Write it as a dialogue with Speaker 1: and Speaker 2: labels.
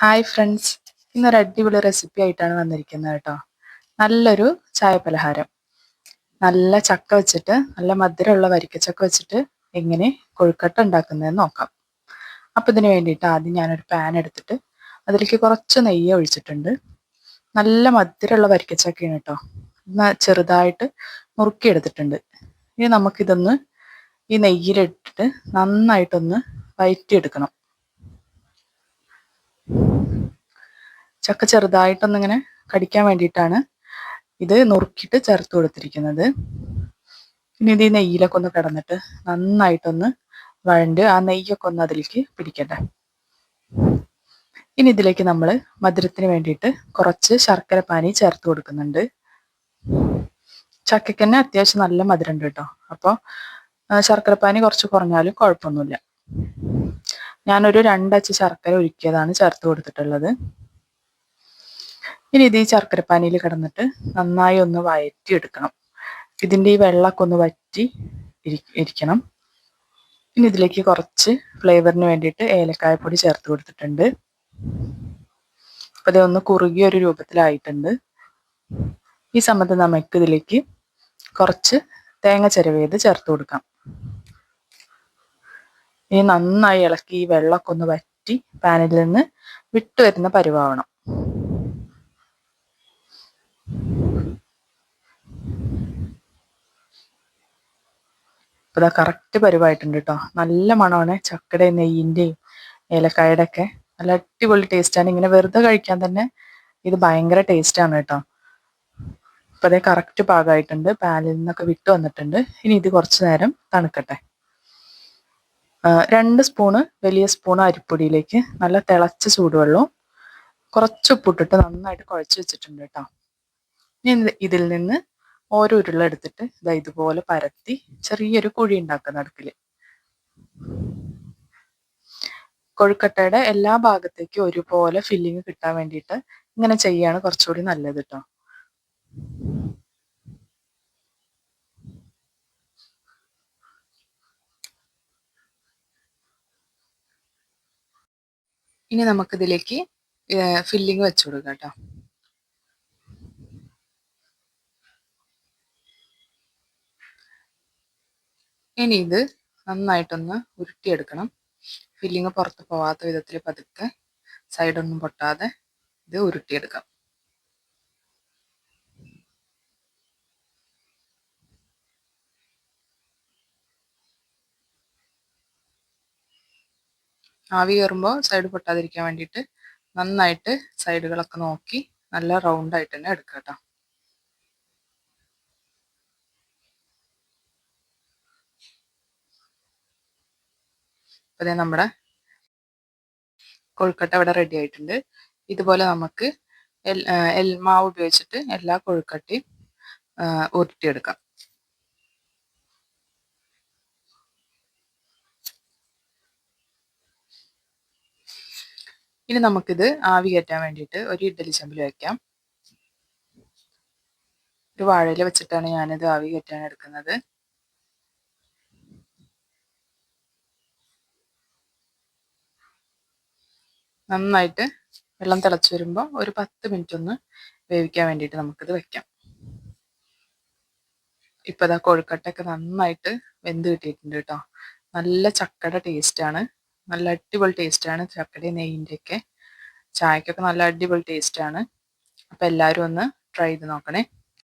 Speaker 1: Hi friends, ഇന്നൊരു അടിപൊളി recipe ആയിട്ടാണ് വന്നിരിക്കുന്നത് കേട്ടോ. നല്ലൊരു ചായ പലഹാരം. നല്ല ചക്ക വെച്ചിട്ട്, നല്ല മധുരമുള്ള വരിക്കച്ചക്ക വെച്ചിട്ട് എങ്ങനെ കൊഴുക്കട്ട ഉണ്ടാക്കുന്നതെന്ന് നോക്കാം. അപ്പം ഇതിന് വേണ്ടിയിട്ട് ആദ്യം ഞാനൊരു പാൻ എടുത്തിട്ട് അതിലേക്ക് കുറച്ച് നെയ്യ് ഒഴിച്ചിട്ടുണ്ട്. നല്ല മധുരമുള്ള വരിക്കച്ചക്കയാണ് കേട്ടോ. ചെറുതായിട്ട് നുറുക്കിയെടുത്തിട്ടുണ്ട്. ഇനി നമുക്കിതൊന്ന് ഈ നെയ്യിലിട്ടിട്ട് നന്നായിട്ടൊന്ന് വഴറ്റിയെടുക്കണം. ചക്ക ചെറുതായിട്ടൊന്നിങ്ങനെ കടിക്കാൻ വേണ്ടിയിട്ടാണ് ഇത് നുറുക്കിയിട്ട് ചേർത്ത് കൊടുത്തിരിക്കുന്നത്. ഇനി ഇത് ഈ നെയ്യിലൊക്കെ ഒന്ന് കിടന്നിട്ട് നന്നായിട്ടൊന്ന് വഴണ്ട് ആ നെയ്യൊക്കെ ഒന്ന് അതിലേക്ക് പിടിക്കട്ടെ. ഇനി ഇതിലേക്ക് നമ്മൾ മധുരത്തിന് വേണ്ടിയിട്ട് കുറച്ച് ശർക്കര പാനി ചേർത്ത് കൊടുക്കുന്നുണ്ട്. ചക്കയ്ക്ക് തന്നെ അത്യാവശ്യം നല്ല മധുരം ഉണ്ട് കേട്ടോ. അപ്പോൾ ശർക്കര പാനി കുറച്ച് കുറഞ്ഞാലും കുഴപ്പമൊന്നുമില്ല. ഞാനൊരു 2 അച്ച് ശർക്കര ഉരുക്കിയതാണ് ചേർത്ത് കൊടുത്തിട്ടുള്ളത്. ഇനി ഇത് ഈ ശർക്കരപ്പാനിയിൽ കിടന്നിട്ട് നന്നായി ഒന്ന് വഴറ്റിയെടുക്കണം. ഇതിൻ്റെ ഈ വെള്ളമൊക്കെ ഒന്ന് വറ്റി ഇരിക്കണം. ഇനി ഇതിലേക്ക് കുറച്ച് ഫ്ലേവറിന് വേണ്ടിയിട്ട് ഏലക്കായപ്പൊടി ചേർത്ത് കൊടുത്തിട്ടുണ്ട്. അപ്പോൾ ഇതൊന്ന് കുറുകിയ ഒരു രൂപത്തിലായിട്ടുണ്ട്. ഈ സമയത്ത് നമുക്ക് ഇതിലേക്ക് കുറച്ച് തേങ്ങ ചിരവിയത് ചേർത്ത് കൊടുക്കാം. ഇനി നന്നായി ഇളക്കി ഈ വെള്ളമൊക്കെ ഒന്ന് വറ്റി പാനിൽ നിന്ന് വിട്ടു വരുന്ന പരുവാവണം. അപ്പോൾ ഇതാ കറക്റ്റ് പരുവായിട്ടുണ്ട് കേട്ടോ. നല്ല മണമാണ് ചക്കയുടെയും നെയ്യിൻ്റെയും ഏലക്കായുടെ ഒക്കെ. നല്ല അടിപൊളി ടേസ്റ്റാണ്. ഇങ്ങനെ വെറുതെ കഴിക്കാൻ തന്നെ ഇത് ഭയങ്കര ടേസ്റ്റാണ് കേട്ടോ. അപ്പോൾ അതേ കറക്റ്റ് പാകമായിട്ടുണ്ട്. പാനിൽ നിന്നൊക്കെ വിട്ടു വന്നിട്ടുണ്ട്. ഇനി ഇത് കുറച്ച് നേരം തണുക്കട്ടെ. 2 സ്പൂണ് വലിയ സ്പൂൺ അരിപ്പൊടിയിലേക്ക് നല്ല തിളച്ച ചൂടുവെള്ളവും കുറച്ച് ഉപ്പിട്ടിട്ട് നന്നായിട്ട് കുഴച്ച് വെച്ചിട്ടുണ്ട് കേട്ടോ. ഇനി ഇതിൽ നിന്ന് ഓരോ ഉരുള എടുത്തിട്ട് ഇതാ ഇതുപോലെ പരത്തി ചെറിയൊരു കുഴി ഉണ്ടാക്കുക നടുക്കിൽ. കൊഴുക്കട്ടയുടെ എല്ലാ ഭാഗത്തേക്കും ഒരുപോലെ ഫില്ലിങ് കിട്ടാൻ വേണ്ടിയിട്ട് ഇങ്ങനെ ചെയ്യാണ് കുറച്ചുകൂടി നല്ലത് കേട്ടോ. ഇനി നമുക്കിതിലേക്ക് ഫില്ലിങ് വെച്ചു കൊടുക്കാം കേട്ടോ. ഇനി ഇത് നന്നായിട്ടൊന്ന് ഉരുട്ടിയെടുക്കണം. ഫില്ലിങ് പുറത്ത് പോവാത്ത വിധത്തിൽ പതുക്കെ സൈഡൊന്നും പൊട്ടാതെ ഇത് ഉരുട്ടിയെടുക്കാം. ആവി കയറുമ്പോൾ സൈഡ് പൊട്ടാതിരിക്കാൻ വേണ്ടിയിട്ട് നന്നായിട്ട് സൈഡുകളൊക്കെ നോക്കി നല്ല റൗണ്ടായിട്ട് തന്നെ എടുക്കുക കേട്ടോ. അപ്പോൾ നമ്മുടെ കൊഴുക്കട്ട ഇവിടെ റെഡി ആയിട്ടുണ്ട്. ഇതുപോലെ നമുക്ക് മാവ് ഉപയോഗിച്ചിട്ട് എല്ലാ കൊഴുക്കട്ടയും ഉരുട്ടിയെടുക്കാം. ഇനി നമുക്കിത് ആവി കയറ്റാൻ വേണ്ടിയിട്ട് ഒരു ഇഡ്ഡലി ചെമ്പിൽ വയ്ക്കാം. ഒരു വാഴയില വെച്ചിട്ടാണ് ഞാനിത് ആവി കയറ്റാൻ എടുക്കുന്നത്. നന്നായിട്ട് വെള്ളം തിളച്ച് വരുമ്പോൾ ഒരു 10 മിനിറ്റ് ഒന്ന് വേവിക്കാൻ വേണ്ടിയിട്ട് നമുക്കിത് വെക്കാം. ഇപ്പോൾ ഇതാ കൊഴുക്കട്ടയൊക്കെ നന്നായിട്ട് വെന്ത് കിട്ടിയിട്ടുണ്ട് കേട്ടോ. നല്ല ചക്കയുടെ ടേസ്റ്റാണ്. നല്ല അടിപൊളി ടേസ്റ്റാണ് ചക്കയുടെ നെയ്യിൻ്റെയൊക്കെ. ചായക്കൊക്കെ നല്ല അടിപൊളി ടേസ്റ്റാണ്. അപ്പോൾ എല്ലാവരും ഒന്ന് ട്രൈ ചെയ്ത് നോക്കണേ.